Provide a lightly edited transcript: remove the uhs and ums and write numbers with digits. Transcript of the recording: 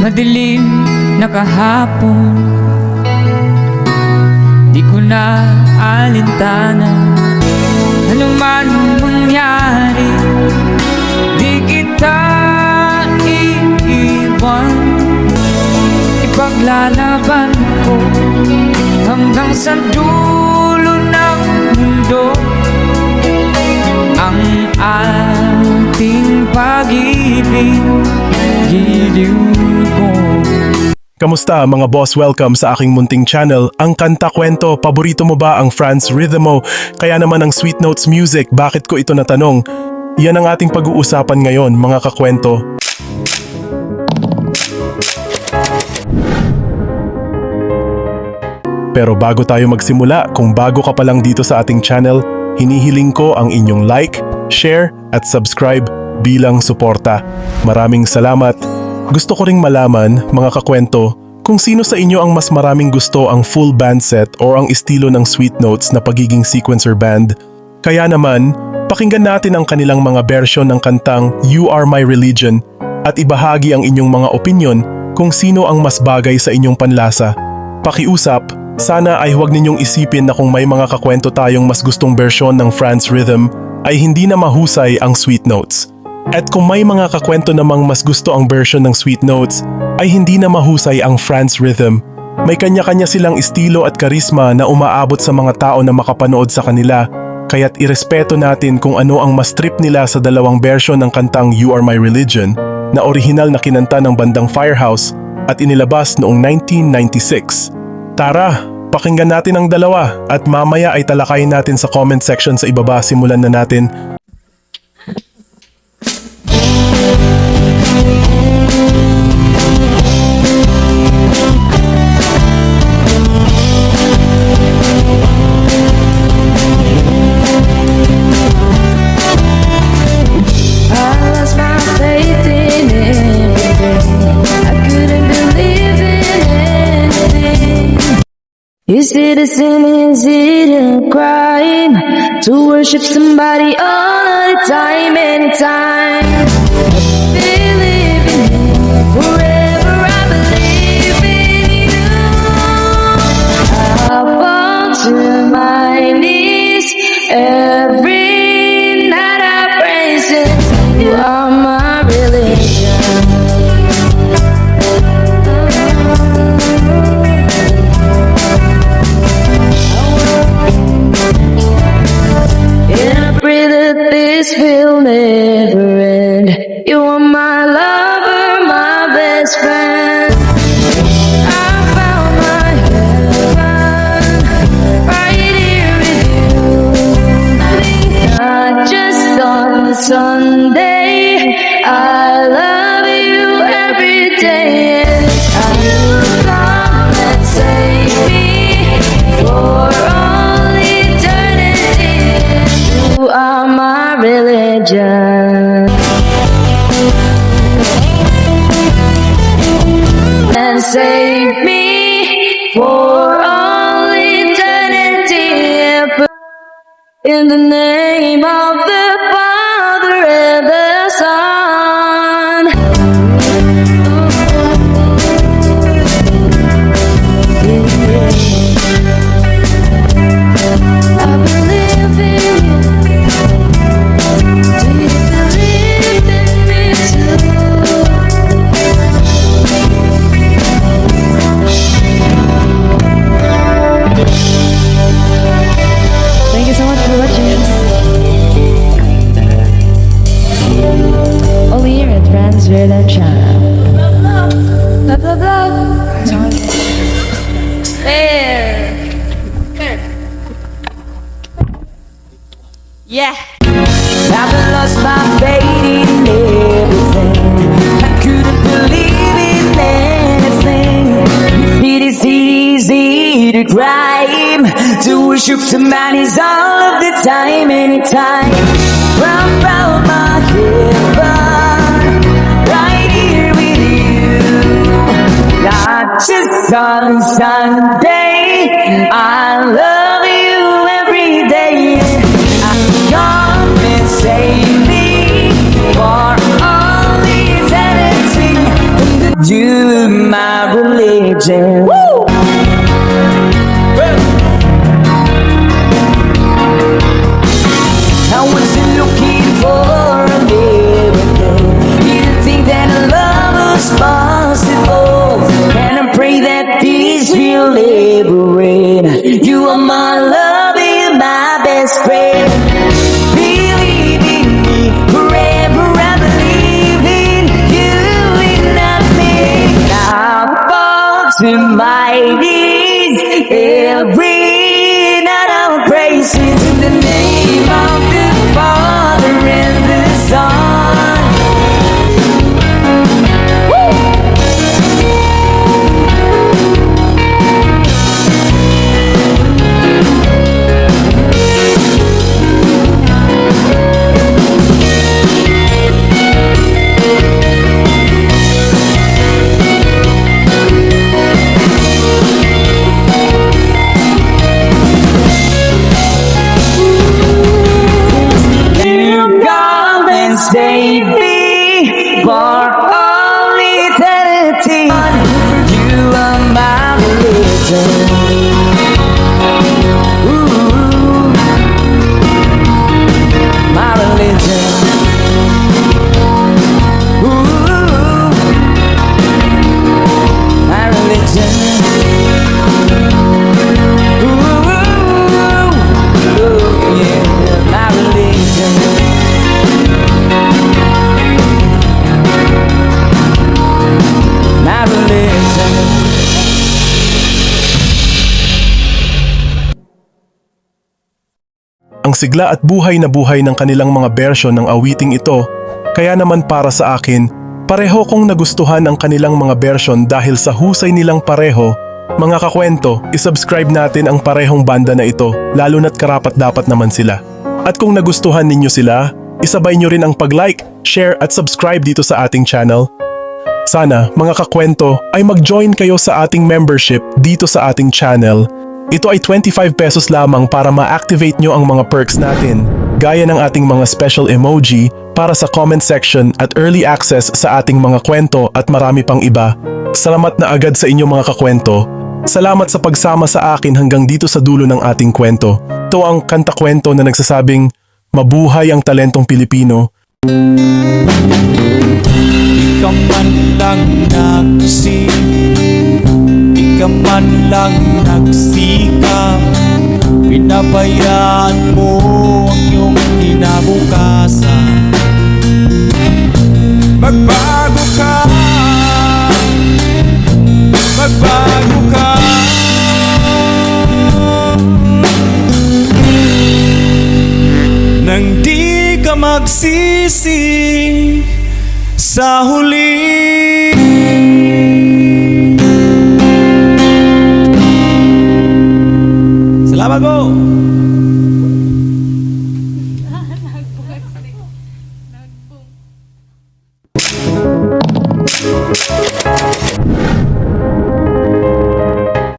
Madilim na kahapon, di ko na alintana. Ano man mangyari, di kita iiwan. Ipaglalaban ko hanggang sa dulo ng mundo ang ating pag-ibig, giliw ko. Kamusta mga boss? Welcome sa aking munting channel. Ang kanta kwento, paborito mo ba ang Franz Rhythmo? Kaya naman ang Sweet Notes Music, bakit ko ito natanong? Yan ang ating pag-uusapan ngayon mga kakwento. Pero bago tayo magsimula, kung bago ka pa lang dito sa ating channel, hinihiling ko ang inyong like, share at subscribe bilang suporta. Maraming salamat. Gusto ko ring malaman, mga kakwento, kung sino sa inyo ang mas maraming gusto ang full band set o ang estilo ng Sweet Notes na pagiging sequencer band. Kaya naman, pakinggan natin ang kanilang mga version ng kantang You Are My Religion at ibahagi ang inyong mga opinyon kung sino ang mas bagay sa inyong panlasa. Pakiusap, sana ay huwag ninyong isipin na kung may mga kakwento tayong mas gustong version ng Franz Rhythm ay hindi na mahusay ang Sweet Notes. At kung may mga kakwento namang mas gusto ang version ng Sweet Notes, ay hindi na mahusay ang Franz Rhythm. May kanya-kanya silang estilo at karisma na umaabot sa mga tao na makapanood sa kanila, kaya't irespeto natin kung ano ang mas trip nila sa dalawang version ng kantang You Are My Religion, na orihinal na kinanta ng bandang Firehouse at inilabas noong 1996. Tara, pakinggan natin ang dalawa at mamaya ay talakayin natin sa comment section sa ibaba. Simulan na natin. Is it a sin, is it a crime to worship somebody all the time, anytime? Believe in you, forever I believe in you. I fall to my knees every night I pray since you are my religion. This will never end. You are my lover, my best friend. I found my heaven right here with you. Not just on Sunday. I love you every day. Anytime you come and save me for all eternity. You are my religion, and save me for all eternity. In the name of the Father and the Son. I believe in you. Do you believe in me too? Thank you so much for watching. Only here at Franz Rhythm channel. Love, love, love. There. Yeah. I've lost my faith in everything. I couldn't believe in anything. It is easy to climb, to worship somebody's all of the time, anytime. I found my heaven right here with you. Not just on Sunday. I love you every day. Come and save me for all eternity. you my religion. I wasn't looking for a miracle. You think that love was possible, and I pray that peace will liberate. You are my love, you're my best friend. Believe in me forever. I believe in you and not me. I fall to my knees every night. I'll praise you in the name of the Father and the Son. You come and save me for all eternity. You are my religion. Ooh, my religion. Ooh, my religion. Ooh, yeah, my religion. My religion. Ang sigla at buhay na buhay ng kanilang mga bersyon ng awiting ito, kaya naman para sa akin, pareho kong nagustuhan ang kanilang mga bersyon dahil sa husay nilang pareho. Mga kakwento, isubscribe natin ang parehong banda na ito, lalo na't karapat-dapat naman sila. At kung nagustuhan ninyo sila, isabay nyo rin ang pag-like, share at subscribe dito sa ating channel. Sana, mga kakwento, ay mag-join kayo sa ating membership dito sa ating channel. Ito ay 25 pesos lamang para ma-activate nyo ang mga perks natin, gaya ng ating mga special emoji para sa comment section at early access sa ating mga kwento at marami pang iba. Salamat na agad sa inyo mga kakwento. Salamat sa pagsama sa akin hanggang dito sa dulo ng ating kwento. Ito ang kanta-kwento na nagsasabing, mabuhay ang talentong Pilipino. Ikaw man lang ikaw man lang nagsikap, pinabayaan mo ang iyong kinabukasan. Magbago ka, magbago ka. Nang di ka magsisi sa huli.